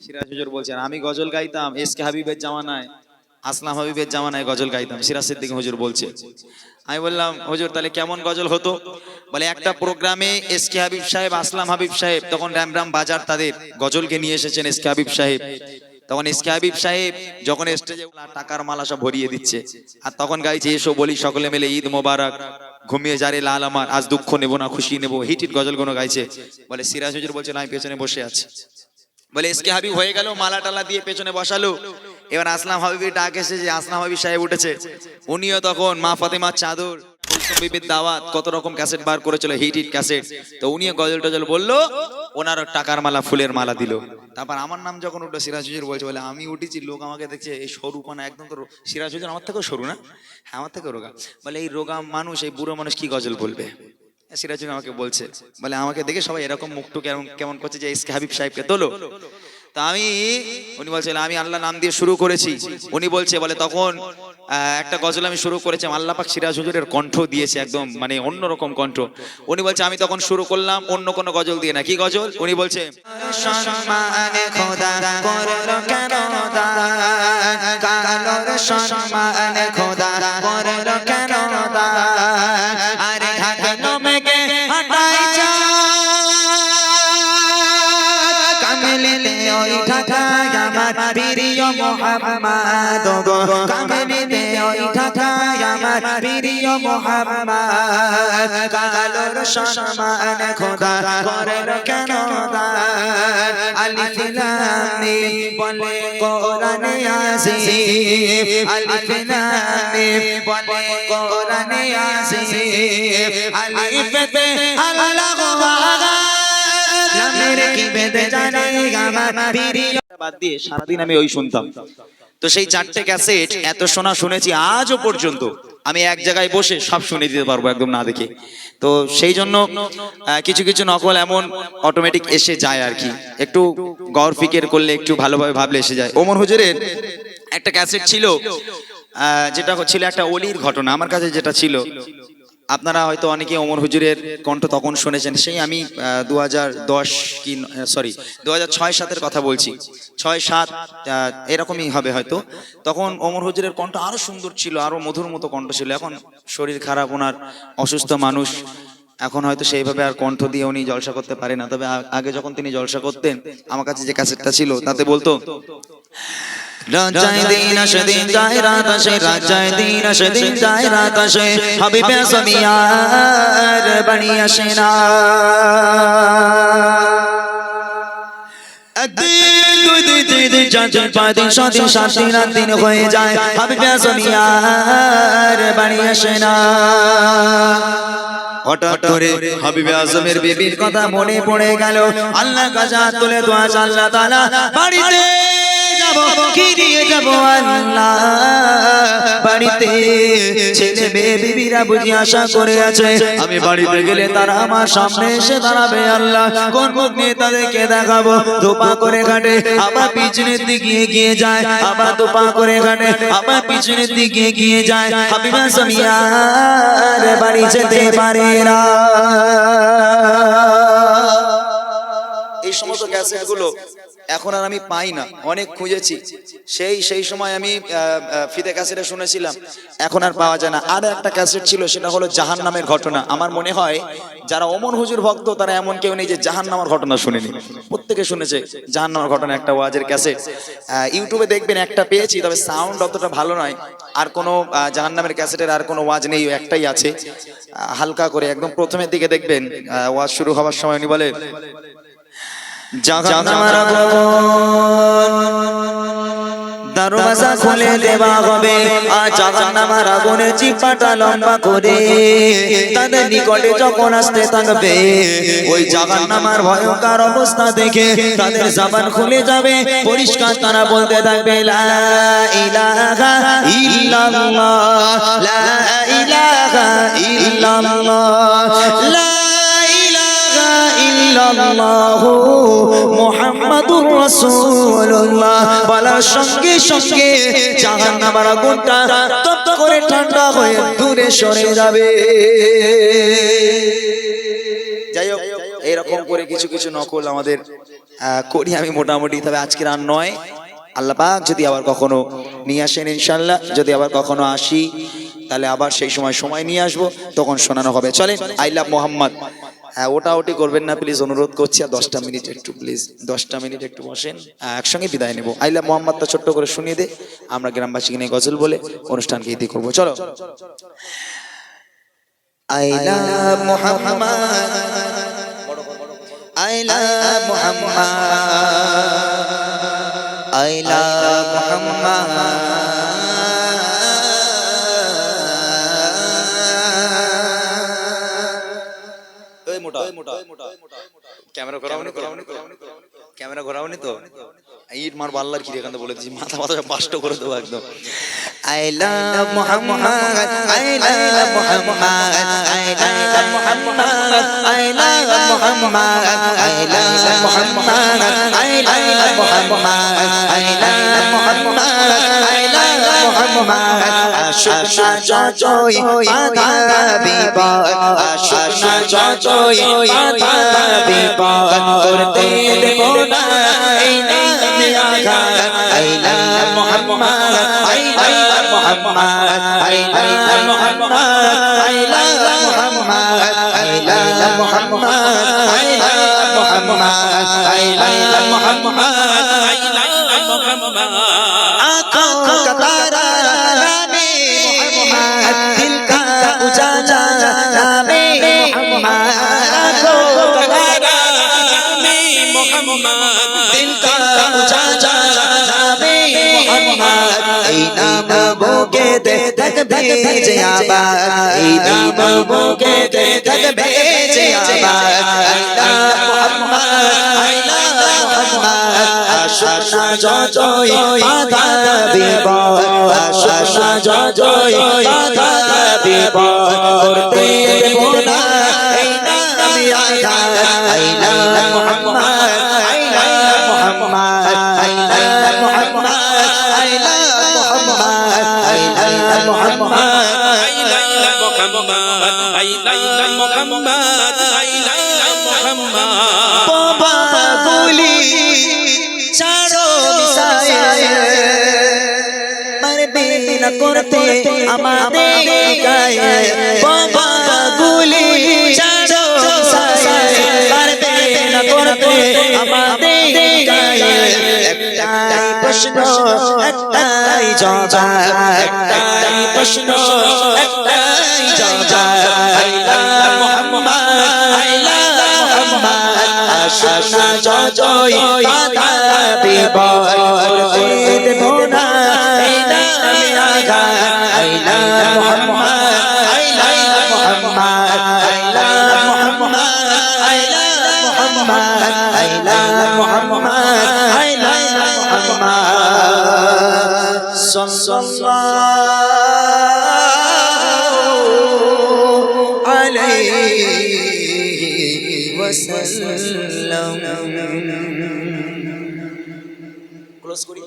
সিরাজ হুজুর বলছেন আমি গজল গাইতাম এসকে হাবিবের জামানায়, আসলাম হাবিবের জামানায় গজল গাইতাম। সিরাজ সিদ্দিক হুজুর বলছে। আমি বললাম হুজুর তাহলে কেমন গজল হতো? বলে একটা প্রোগ্রামে এসকে হাবিব সাহেব, আসলাম হাবিব সাহেব, তখন রামরাম বাজার তাদের গজলকে নিয়ে এসেছেন এসকে হাবিব সাহেব। তখন এসকে হাবিব সাহেব যখন স্টেজে টাকার মালা সব ভরিয়ে দিচ্ছে, আর তখন গাইছে এসো বলি সকলে মিলে ঈদ মোবারক, ঘুমিয়ে যারে লাল আমার, আজ দুঃখ নেবো না খুশি নেবো, হিট গজল গুলো গাইছে। বলে সিরাজ হুজুর বলছেন আমি পেছনে বসে আছি। বলে এসকে হাবিব হয়ে গেল, মালা টালা দিয়ে পেছনে বসালো। এবার আসলাম হাবিবের ডাক এসেছে, আসলাম হাবিব সাহেব উঠেছে। উনিও তখন মা ফাতেমার চাদর, কুলসুম বিবির দাওয়াত, কত রকম ক্যাসেট বার করেছিল, হিট ক্যাসেট। তো উনিও গজল টজল বললো, ওনার টাকার মালা ফুলের মালা দিল। তারপর আমার নাম যখন উঠলো, সিরাজ হুজুর বলছে, বলে আমি উঠেছি, লোক আমাকে দেখছে এই সরু পানা একদম, তো সিরাজ হুজুর আমার থেকেও সরু না? হ্যাঁ আমার থেকেও রোগা। বলে এই রোগা মানুষ, এই বুড়ো মানুষ কি গজল বলবে? সিরাজ হুজুর আমাকে বলছে, বলে আমাকে দেখে সবাই এরকম মুখটু কেমন কেমন করছে যে এসকে হাবিব সাহেবকে তোলো। তা আমি, উনি বলছেন আমি আল্লাহ নাম দিয়ে শুরু করেছি। উনি বলছে, বলে তখন একটা গজল আমি শুরু করেছিলাম, আল্লাহ পাক সিরাজ হুজুরের কণ্ঠ দিয়েছে একদম মানে অন্যরকম কণ্ঠ। উনি বলছে আমি তখন শুরু করলাম অন্য কোনো গজল দিয়ে না। কি গজল? উনি বলছে সম্মানে খোদা করলো কেন দান, কালোর সম্মানে খোদা করলো কেন দান, আরে ঢাকলো মেঘে হাঁটাই চাঁদ, কামলিতে ওই ঢাকায় আমার প্রিয় মুহাম্মদ গো, কামলিতে ওই ঢাকায় আমার প্রিয় মুহাম্মদ, কালোর সম্মানে খোদা করলো কেন দান, আলিফ লাম মিম বলে কোরআনে আজিম, আলিফ লাম মিম বলে কোরআনে আজিম, আলিফতে আল্লাহু আকবার, লামের কি বেদে জানে আমার প্রিয়। বাদ দিয়ে সারাদিন আমি ওই শুনতাম। তো সেই চারটে ক্যাসেট এত শোনা শুনেছি আজও পর্যন্ত, আমি এক জায়গায় বসে সব শুনে দিতে পারবো একদম না দেখে। তো সেই জন্য কিছু কিছু নকল এমন অটোমেটিক এসে যায় আর কি, একটু গৌর ফিকের করলে, একটু ভালোভাবে ভাবলে এসে যায়। ওমর হুজুরের একটা ক্যাসেট ছিল, যেটা ছিল একটা অলির ঘটনা। আমার কাছে যেটা ছিল, আপনারা হয়তো অনেকে ওমর হুজুরের কণ্ঠ তখন শুনেছেন, সেই আমি 2010 কি সরি 2006-07 কথা বলছি, 6-7 এরকমই হবে হয়তো। তখন ওমর হুজুরের কণ্ঠ আরো সুন্দর ছিল, আরো মধুর মতো কণ্ঠ ছিল। এখন শরীর খারাপ, ওনার অসুস্থ মানুষ, এখন হয়তো সেইভাবে আর কণ্ঠ দিয়ে উনি জলসা করতে পারে না। তবে আগে যখন তিনি জলসা করতেন, আমার কাছে যে ক্যাসেটটা ছিল তাতে বলতো, রাজায় দিন আসে দিন যায় রাত আসে, রাজায় দিন আসে দিন যায় রাত আসে, হাবিবে আসমিয়ার বাড়ি আসে না। একদিন দুই দিন তিন দিন চার দিন পাঁচ দিন সাত দিন সাত দিন আট দিন হয়ে যায়, হাবিবে আসমিয়ার বাড়ি আসে না। হঠাৎ করে হাবিবে আজমের বিবির কথা মনে পড়ে গেল। আল্লাহ কাজা তুলে দোয়া, আল্লাহ তাআলা বাড়িতে কি দিয়ে যাব আল্লাহ, বাড়িতে ছেলে মেয়ে বিবিরা বুঝি আশা করে আছে আমি বাড়িতে গেলে তারা আমার সামনে এসে দাঁড়াবে। আল্লাহ কোন মুখ নিয়ে তাদেরকে দেখাবো? ধোপা করে ঘাটে, আবার পিছনের দিকে এগিয়ে যায়, আবার ধোপা করে ঘাটে, আবার পিছনের দিকে এগিয়ে যায়, হাবিবা সামিয়ার বাড়ি যেতে পারে না। এই সমস্ত ক্যাসেট গুলো এখন আর আমি পাই না, অনেক খুঁজেছি। সেই সময় আমি ফিতে ক্যাসেটে শুনেছিলাম, এখন আর পাওয়া যায় না। আর একটা ক্যাসেট ছিল, সেটা হলো জাহান্নামের ঘটনা। আমার মনে হয় যারা ওমর হুজুর ভক্ত তারা এমন কেউ নেই যে জাহান্নামের ঘটনা শুনেনি, প্রত্যেকে শুনেছে জাহান্নামের ঘটনা। একটা ওয়াজের ক্যাসেট ইউটিউবে দেখবেন, একটা পেয়েছি, তবে সাউন্ড অতটা ভালো নয়। আর কোনো জাহান্নামের ক্যাসেটের আর কোনো ওয়াজ নেই, একটাই আছে, হালকা করে একদম প্রথমের দিকে দেখবেন ওয়াজ শুরু হওয়ার সময় উনি বলে, জাহান্নামের আগুন দরওয়াজা খুলে দেওয়া হবে, আর জাহান্নামের আগুনের চিপাটা লম্বা করে তাদের নিকটে যখন আসতে থাকবে, ওই জাহান্নামের ভয়ঙ্কর অবস্থা দেখে তাদের জবান খুলে যাবে, পরিষ্কার তারা বলতে থাকবে লা ইলাহা ইল্লাল্লাহ, লা ইলাহা ইল্লাল্লাহ, লা ইল্লাল্লাহু মুহাম্মাদুর রাসূলুল্লাহ বলার সঙ্গে সঙ্গে জাহান্নামের আগুনটা তপ্ত করে ঠান্ডা হয়ে দূরে সরে যাবে। যাই হোক, এইরকম করে কিছু কিছু নকল আমাদের করি আমি মোটামুটি, তবে আজকের আর নয়। আল্লাহ পাক যদি আবার কখনো নিয়ে আসেন ইনশাল্লাহ, যদি আবার কখনো আসি তাহলে আবার সেই সময় নিয়ে আসবো, তখন শোনানো হবে। চলেন আই লাভ মোহাম্মদ। হ্যাঁ, ওটি করবেন না প্লিজ, অনুরোধ করছি। আর 10টা মিনিট একটু প্লিজ, 10টা মিনিট একটু বসেন, একসঙ্গে বিদায় নেব। আই লাভ মোহাম্মদটা ছোট্ট করে শুনিয়ে দে, আমরা গ্রামবাসীকে নিয়ে গজল বলে অনুষ্ঠানকে ইতি করবো। চলো। I love Mohammad, I love Mohammad, I love Mohammad. Camera ঘোরাওনি তো, ইট মারবো আল্লাহর কি এখানে বলে দিচ্ছি, মাথা সব বাষ্ট করে দেবো একদম। I love Muhammad, I love Muhammad, I love Muhammad, I love Muhammad, I love Muhammad, I love Muhammad, I love Muhammad, I love Muhammad. Ashna joy, pada biba, ashna joy, pada biba. Korte debo na, ei naam aga, I love Muhammad, I love Muhammad, I love Muhammad, I love Muhammad, I love Muhammad, I love Muhammad, I love Muhammad, I love Muhammad. आँखों का तारा नामे मोहम्मद, दिल का उजाला नामे मोहम्मद, आँखों का तारा नामे मोहम्मद, दिल का उजाला नामे मोहम्मद। ऐ नाम बोके दे तक भेजे आबाद, ऐ नाम बोके दे तक भेजे आबाद। ऐ नाम मोहम्मद, ऐ नाम मोहम्मद। आशना joy, pada biba, Aashna joy, pada biba। korte debo na, ei naam aga, I love Muhammad, I love Muhammad, I love Muhammad, I love Muhammad, I love Muhammad, I love Muhammad, I love Muhammad, I love Muhammad. Baba guli charo misaye, marbe na korte amade gaye. Baba guli charo misaye, marbe na korte amade gaye. একটাই প্রশ্ন, একটাই জবাব, একটাই প্রশ্ন, একটাই জবাব। I love Muhammad, I love Muhammad. Aashna joy, pada biba, korte debo na, ei naam aga, I love Muhammad, I love Muhammad, I love Muhammad, I love Muhammad, I love Muhammad, I love Muhammad. Sallallahu alayhi wa sallam. Close kori.